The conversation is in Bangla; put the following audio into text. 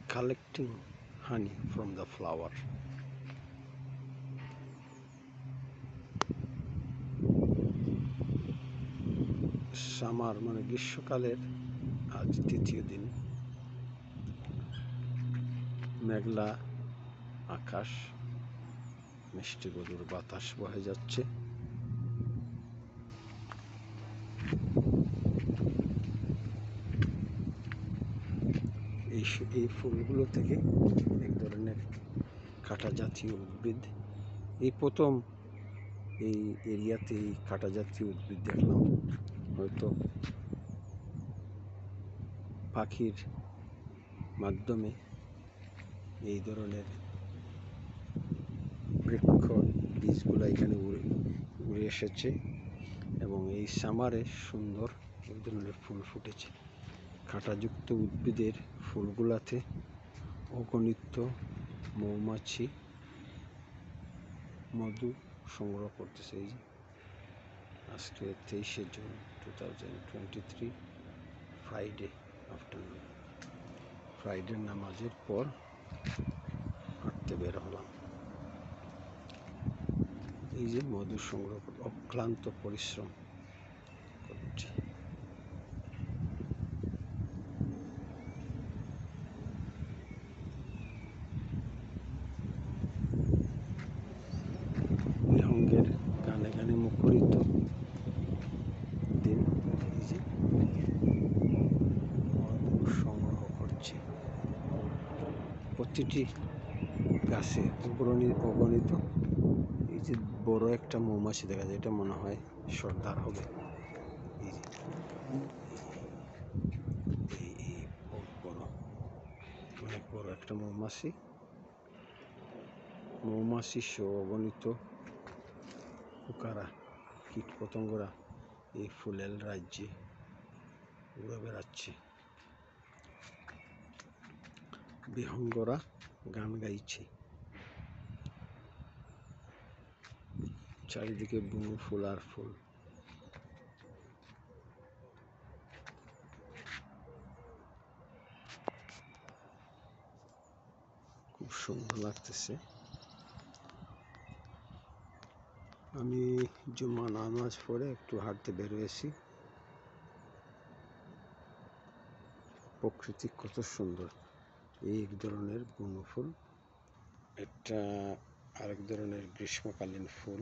collecting honey from the flower. Summer মানে গ্রীষ্মকালের আজ তৃতীয় দিন। মেঘলা আকাশ, মিষ্টি গরুর বাতাস বহে যাচ্ছে। এই ফুলগুলো থেকে এক ধরনের কাঁটা জাতীয় উদ্ভিদ, এই প্রথম এই এরিয়াতে এই কাঁটা জাতীয় উদ্ভিদ দেখলাম। হয়তো পাখির মাধ্যমে এই ধরনের বৃক্ষ বীজগুলো এখানে উড়ে এসেছে এবং এই সামারে সুন্দর এই ধরনের ফুল ফুটেছে। কাঁটাযুক্ত উদ্ভিদের ফুলগুলাতে অগণিত মৌমাছি মধু সংগ্রহ করতেছে। এই যে আজকে 23শে জুন 2023 ফ্রাইডে আফটারনুন, ফ্রাইডের নামাজের পর হাঁটতে বের হলাম। এই যে মধু সংগ্রহ অক্লান্ত পরিশ্রম করছি। বিহঙ্গের গানে গানে মুখরিত দিন। এই যে মধু সংগ্রহ করছে। প্রতিটি গাছে অগণিত এই যে বড় একটা মৌমাছি দেখা যায়, এটা মনে হয় সর্দার হবে। এই যে অনেক বড় একটা মৌমাছি সহ অগণিত পোকারা, কীট পতঙ্গরা এই ফুলের রাজ্যে ঘুরে বেড়াচ্ছে। বিহঙ্গরা গান গাইছে। চারিদিকে বুনো ফুল আর ফুল। খুব সুন্দর লাগতেছে। আমি জুম্মা নামাজ পড়ে একটু হাঁটতে বের হয়েছি। প্রকৃতি কত সুন্দর। এই এক ধরনের বুনো ফুল, এটা আরেক ধরনের গ্রীষ্মকালীন ফুল।